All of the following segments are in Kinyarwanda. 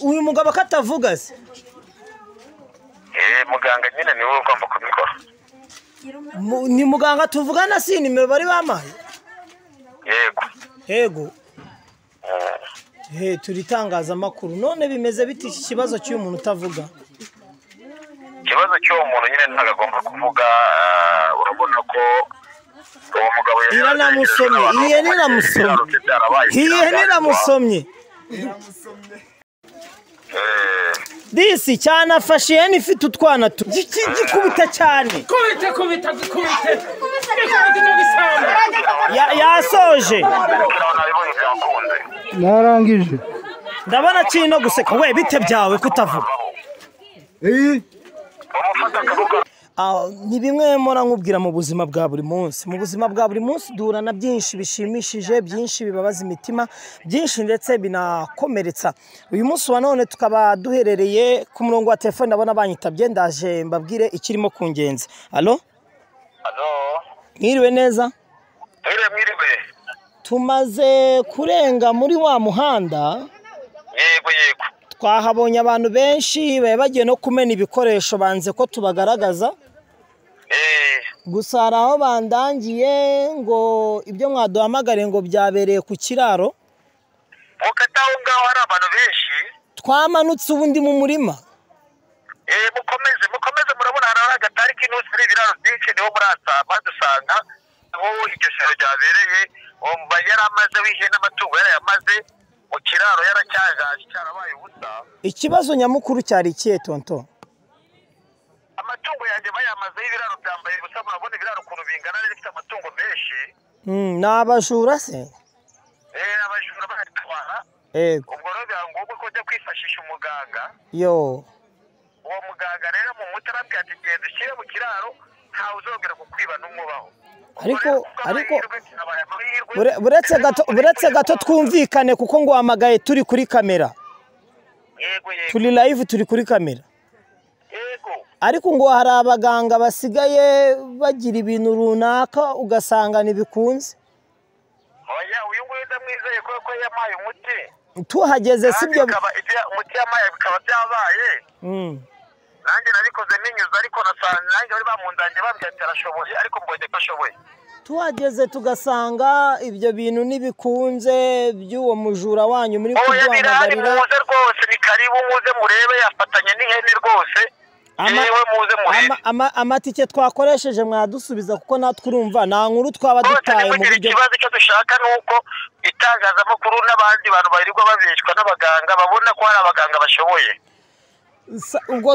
uyu mugabo katavuga se muganga nyine niwe ugomba kubikora ni muganga tuvugana si nimero bari bamaye yego turi itangazamakuru none bimeze biti iki kibazo cy'uyu muntu utavuga ikibazo cy'uwo muntu nyine ntabwo agomba kuvuga urabona ko uwo mugabo niramusomye disi cyane afashe ihene ifite utwana gikubita cyane yasoje narangije ndabona kino guseka we bite byawe kutavuga ni bimwe mpora nkubwira mu buzima bwa buri munsi duhura na byinshi bishimishije byinshi bibabaza imitima byinshi ndetse binakomeretsa uyu munsi wa none tukaba duherereye ku murongo wa telefone ndabona banyitabye ndaje mbabwire ikirimo kungenza alo mwiriwe neza mwiriwe tumaze kurenga muri wa muhanda yego twahabonye abantu benshi bagiye no kumena ibikoresho banze ko tubagaragaza gusa hari aho bandangiye ngo ibyo mwaduhamagare ngo byabereye ku kiraro mukataho ngaho hari abantu benshi twamanutse ubundi mu murima mukomeze murabona hari agatari k'inusi ibiraro byinshi niho badusanga aho iryo shyano ryabereye yari amaze w'ihene n'amatungo yarayamaze mu kiraro yaracyagaje cyarabaye ubusa ikibazo nyamukuru cyari ikihe tonto amatungo yanjye bayamaze y'ibiraro byambaye ubusa murabona ibiraro ukuntu bingana bifite amatungo menshi ni abajura se abajura baratwara ubwo rero biba ngombwa ko ujya kwifashisha umuganga uwo muganga rero mu muti arabwira ati genda ushyire mu kiraro ntawe uzongera kukwiba n'umubaho ariko buretse gato twumvikane kuko ngo uhamagaye turi kuri kamera turi live turi kuri kamera ariko ngo hari abaganga basigaye bagira ibintu runaka ugasanga ntibikunze uyu nguyu ndamwizeye ko yamaye umuti tuhageze sibyo umuti yamaye bikaba byabaye nanjye nabikoze ninyuze ariko nasanze nanjye bari bamundangiye bambwira ati arashoboye ariko mbonye ko ashoboye tuhageze tugasanga ibyo bintu ntibikunze by'uwo mujura wanyu muri kuduhamagarira muze rwose ni karibu muze murebe yafatanye n'ihene rwose amatike twakoresheje mwadusubiza kuko natwe urumva nta nkuru twaba dutaye mu buryo ikibazo icyo dushaka ni uko itangazamakuru n'abandi bantu bahirirwa babeshwa n'abaganga babona ko hari abaganga bashoboye ubwo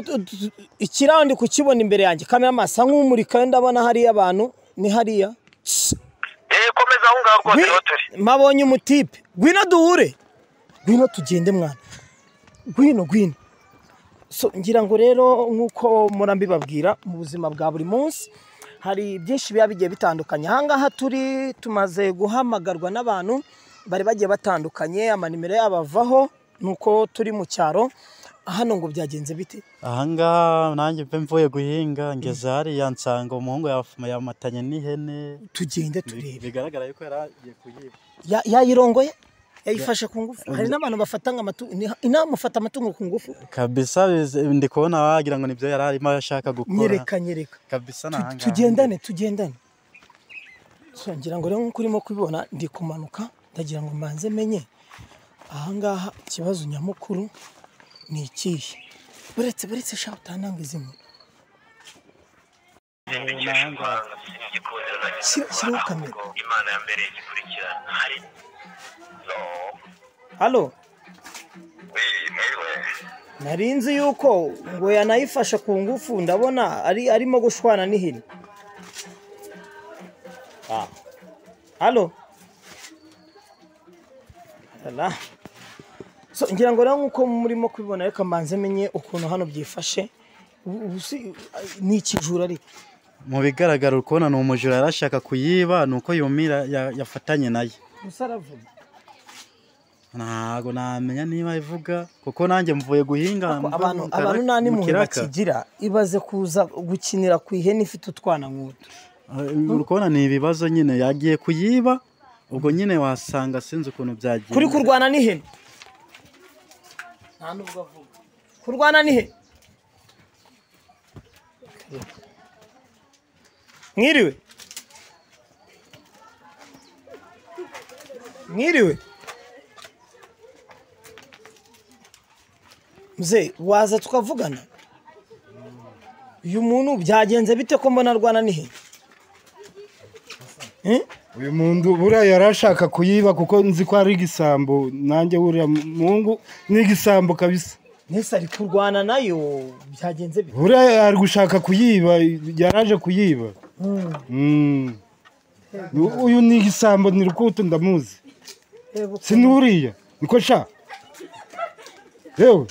ikiraho ndi kukibona imbere yanjye kamera amasa nk'umurika ndabona hariya abantu ni hariya komeza aho ngaho rwose niho turi mabonye umutipe ngwino duhure ngwino tugende mwana ngwino ngira ngo rero nk'uko murambibabwira mu buzima bwa buri munsi hari byinshi biba bigiye bitandukanye ahangaha turi tumaze guhamagarwa n'abantu bari bagiye batandukanye amanimero yabo avaho nuko turi mu cyaro hano ngo byagenze bite ahangaha nanjye mvuye guhinga ngeze hariya nsanga umuhungu yamatanye n'ihene tugende turebe bigaragara yuko yaragiye kuyiba yayirongoye yayifashe ku ngufu hari n'abantu bafatanga amatungo inamufata amatungo ku ngufu kabisa ndi kubona wagira ngo nibyo yari arimo ashaka gukora nyereka kabisa nahanga tugendane ngira ngo rero nk'uko urimo kubibona ndi kumanuka ndagira ngo mbanze menye ahangaha ikibazo nyamukuru ni ikihe buretse sha utananga izimwe shyiraho kamera imana yambereye igikurikirana hari halo narinzi yuko ngo yanayifashe ku ngufu ndabona arimo gushwana n'ihene halo ngira ngo rero nk'uko murimo kubibona reka mbanze menye ukuntu hano byifashe ni ikijura ariko mu bigaragara ukubona ni umujura yarashaka kuyiba nuko yumira yafatanye nayo gusa aravuga ntago namenya niba ivuga kuko nanjye mvuye guhinga abantu nta n'impuhwe bakigira ibaze kuza gukinira ku ihene ifite utwana nk'utu urukubona ni ibibazo nyine yagiye kuyiba ubwo nyine wasanga sinzi ukuntu byagiye kuri kurwana n'ihene nta nubwo avuga kurwana ni he mwiriwe mwiriwe mzee waza tukavugana uyu muntu byagenze bite ko mbona arwana ni he uyu muntu buriya yarashaka kuyiba kuko nzi ko ari igisambo nanjye buriya mungu ni igisambo kabisa nese ari kurwana nayo byagenze bite buriya ari gushaka kuyiba yaraje kuyiba uyu ni igisambo ni rukuto ndamuzi sinuriya niko sha yewe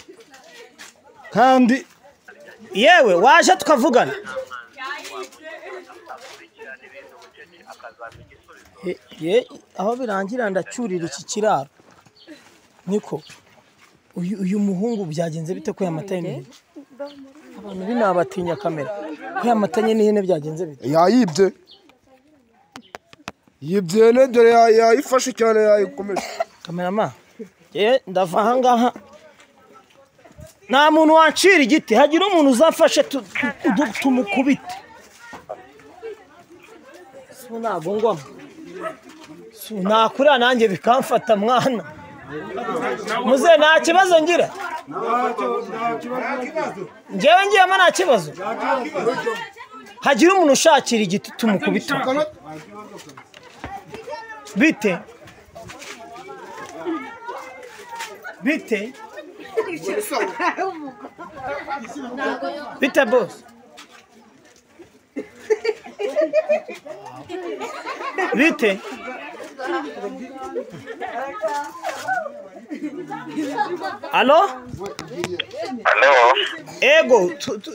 kandi yewe waje tukavugana aho birangira ndacyurira iki kiraro niko uyu muhungu byagenze bite ko yamatanye n'ihene abantu binabatinya kamera ko yamatanye n'ihene byagenze bite yayibye yibye dore yayifashe cyane yayikomeje kamerama ndava aha ngaha nta muntu wancira igiti hagira umuntu uzafashe tumukubite ntabwo ngwamo nakura nanjye bikamfata mwana muze nta kibazo ngira njyewe ngiyemo nta kibazo hagira umuntu ushakira igiti tumukubite bite bite bite boss bite alo ego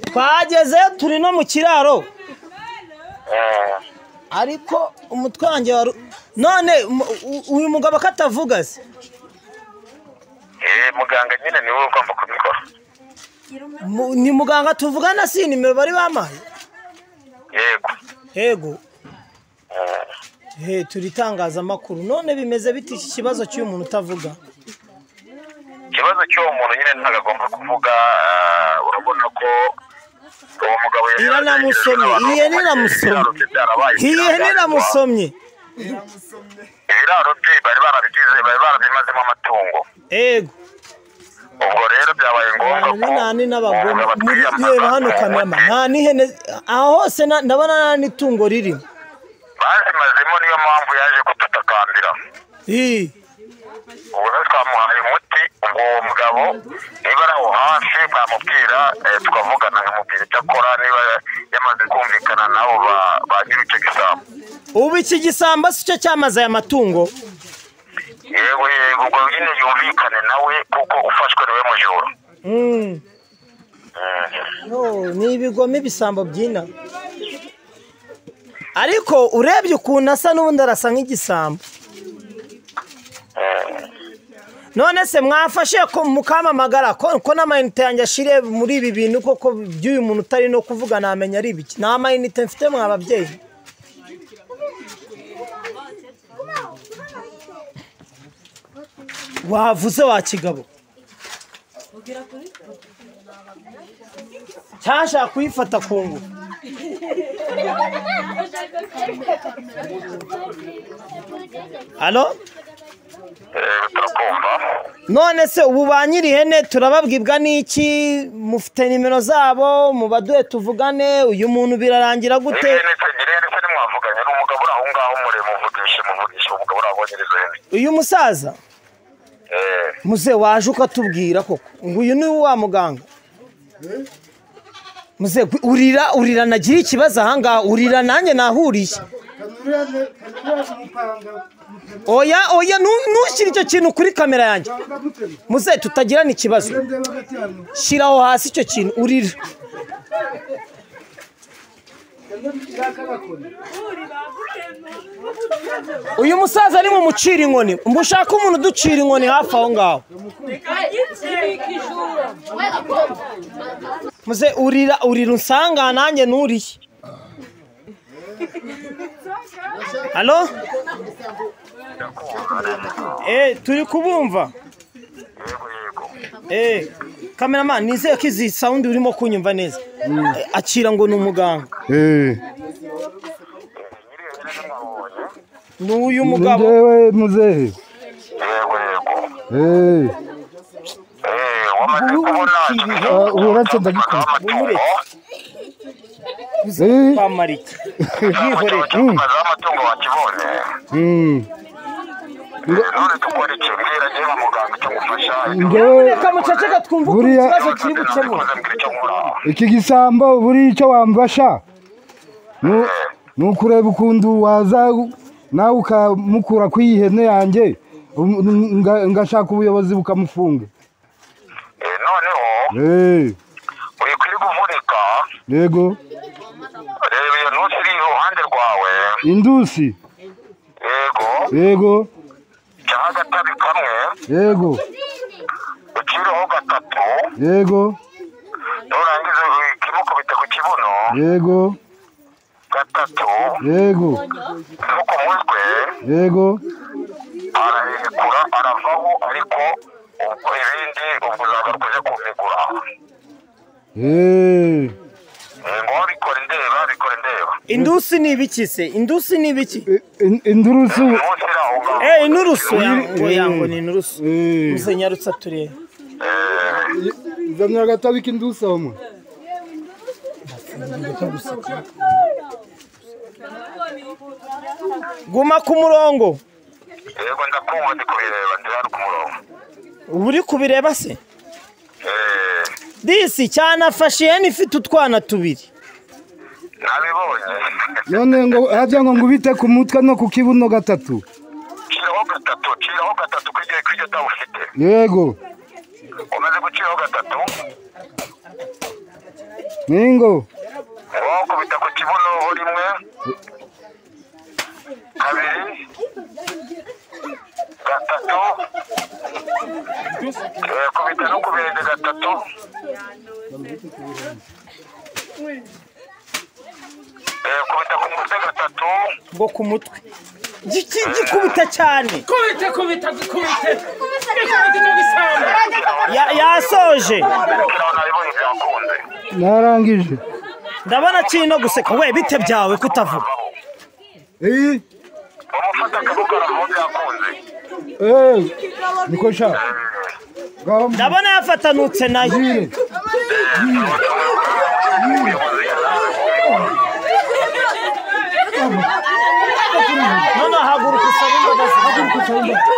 twageze turi no mu kiraro ariko umutwe wanjye none uyu mugabo katavuga se muganga nyine niwe ugomba kubikora ni muganga tuvugana si nimero bari bamaye yego turi itangazamakuru none bimeze biti iki kibazo cy'uyu muntu utavuga ikibazo cy'uwo muntu nyine ntabwo agomba kuvuga urabona ko uwo mugabo iranamusomye ihene iramusomye ibiraro bye bari barabimazemo amatungo ego ubwo rero byabaye ngombwa ko nani n'abagome reba hano kamera nta n'ihene aho hose ndabona nta n'itungo ririmo bazimazemo niyo mpamvu yaje kudutakambira ubu rero twamuhaye umuti ubwo uwo mugabo niba ari aho hafi bwamubwira tukavugana nkamubwira icyo akora niba yamaze kumvikana nabo ba nyiri icyo gisambo ubu iki gisambo si cyo cyamaze aya matungo yego ubwo nyine yumvikane nawe kuko ufashwe niwe mujura ni ibigome ibisambo byina ariko urebye ukuntu asa n'ubundi arasa nk'igisambo none se mwafashe ko mukamamagara ko n'amayinite yanjye ashire muri ibi bintu koko by'uyu muntu utari no kuvuga namenya ari ibiki nta mayinite mfite mwa babyeyi wavuze wa kigabo cyashaka kuyifata ku ngufu alo none se ubu ba nyiri ihene turababwibwa n'iki mufite nimero zabo mubaduhe tuvugane uyu muntu birarangira gute uyu musaza muze waje ukatubwira koko ngo uyu ni wa muganga muze urira nagira ikibazo ahangaha urira nanjye nahuriye oya ntushyire icyo kintu kuri kamera yanjye muze tutagirana ikibazo shyiraho hasi icyo kintu urira uyu musaza ni mu mucira inkoni mushaka umuntu uducira inkoni hafi aho ngaho muze urira unsanga nanjye nuriye halo turi kubumva Cameraman nizeye ko izi sound urimo kunyumva neza. Akira ngo ni umuganga. N'uyu mugabo. Ndewe muzehe. Uretse ndagikora. Pamariki. Yihore. Amatungo wakibone. None tukora iki bwira je muganga cyo gufasha. Reka muceceka twumva uko ikibazo kiri gukemura. Iki gisambo buri icyo wamfasha. Nukureba ukundu waza nawe ukamukura kwihene yanjye ngashaka ubuyobozi bukamufunga. Noneho uri kuri kuvunika. Yego. Reba iyo ntusi iri iruhande rwawe. Indusi. Yego. Cyagatabi kamwe. Yego. Ucireho gatatu. Yego. Nurangiza kimukubita ku kibuno. Yego. Gatatu. Yego. Nuko mutwe. Yego. Arahekura aravaho ariko ubwo ibindi ubwo uzagaruka kumigura. Ngo bikore ndeba. Indusi ni ibiki se? Indusi ni ibiki? Indurusu. Inurusu yango ni inurusu. Musenyarutsa turebe. Zamya agatabi k'indusi aho mwe. Guma ku murongo. Yego ndakumva ndi kubireba ndi hano ku murongo. Uri kubireba se? Disi cyane afashe yene ifite utwana tubiri. Nabibonye. None ngo hajya ngo ngubite ku mutwe no ku kibuno gatatu. Ciraho gatatu kwijye dawufite. Yego. Umaze guciraho gatatu. Ningo. Kubita ku kibuno rimwe. Kabiri. Gatatu. Kubita no kubende gatatu. Kubita ku mutwe gatatu. Ngo ku mutwe. Gikubita cyane. Kubita. Yasoje. Narangije. Ndabona kino guseka we bite byawe kutavuga. Umufata akabuga aho byakunze. Niko sha. Ndabona yafatanutse nayo. None haguruka usaba imbabazi. Haguruka usaba imbabazi.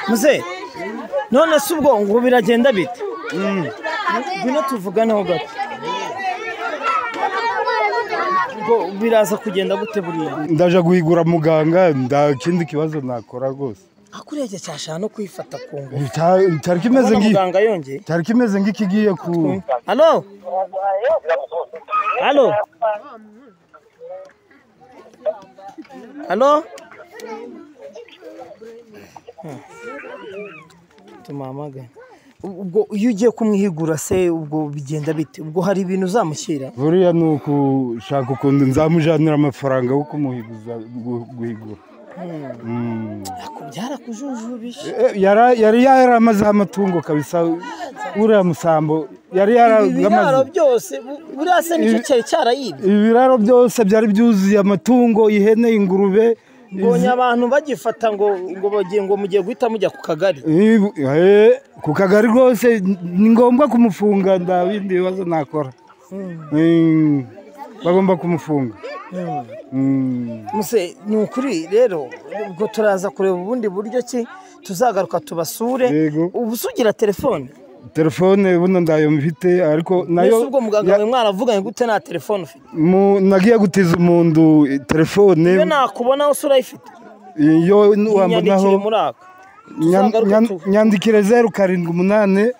Muze none se ubwo ngo biragenda bite? Bino tuvuganeho gato. Ubwo biraza kugenda gute buriya? Ndaje guhigura muganga nda kindi kibazo nakora rwose. Akureje cyashana no kwifata ku ngo. Cyari kimeze ngi. Muganga yongeye. Cyari kimeze ngikigiye ku. Allo? Allo? Tumamaga. Ubwo iyo ugiye kumwihigura se ubwo bigenda bite? Ubwo hari ibintu uzamushyira? Buriya nuko shaka ukundi nzamujanira amafaranga yo kumuhiguza guhigura. Byarakujujubishe. Yari yaramaze amatungo kabisa uriya musambo yari yaramaze byose buriya se nicyo cyari cyarayibye. Ibiraro byose byari byuzuye amatungo ihene ingurube. Mbonye abantu bagifata ngo bagiye ngo mugiye guhita mujya ku kagari. Ku kagari rwose ni ngombwa kumufunga ndabindi bibazo nakora. Bagomba kumufunga. Muse ni ukuri rero ubwo turaza kureba ubundi buryo ki tuzagaruka tubasure. Ubusugira telefone. telefone buno ndayo mfite ariko nayo mbese ubwo muganga wawe mwaravuganye gute nta telefone ufite? Nagiye gutiza umuntu telefone. Iyo nakubona usura ifite iyo wambonaho nyandikire 078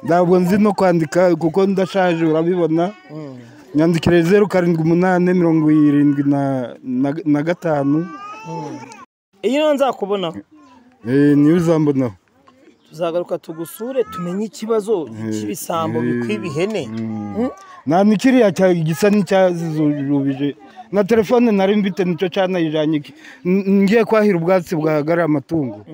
ndabwo nzi no kwandika kuko ndashaje urabibona. Nyandikire 07875. Iyo nzakubona niyo uzambonaho. Tuzagaruka tugusure tumenye ikibazo cy'ibisambo bikwibihene. Na nikiriya gisa n'icyazurubije na telefone nari mbite nico cyana yijanye ngiye kwahira ubwatsi bwahagara amatungo.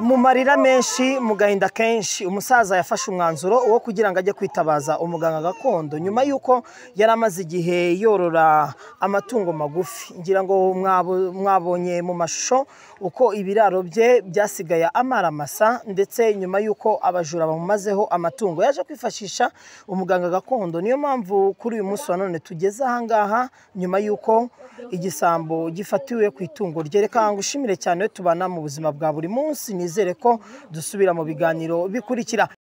Mu marira menshi mu gahinda kenshi umusaza yafashe umwanzuro wo kugira ngo ajye kwitabaza umuganga gakondo nyuma yuko yari amaze igihe yorora amatungo magufi. Ngira ngo mwabonye mu mashusho uko ibiraro bye byasigaye amaramasa ndetse nyuma yuko abajura bamumazeho amatungo yaje kwifashisha umuganga gakondo. Niyo mpamvu kuri uyu munsi wa none tugeze ahangaha nyuma yuko igisambo gifatiwe ku itungo rye. Reka ngushimire cyane tubana mu buzima bwa buri munsi, nizere ko dusubira mu biganiro bikurikira.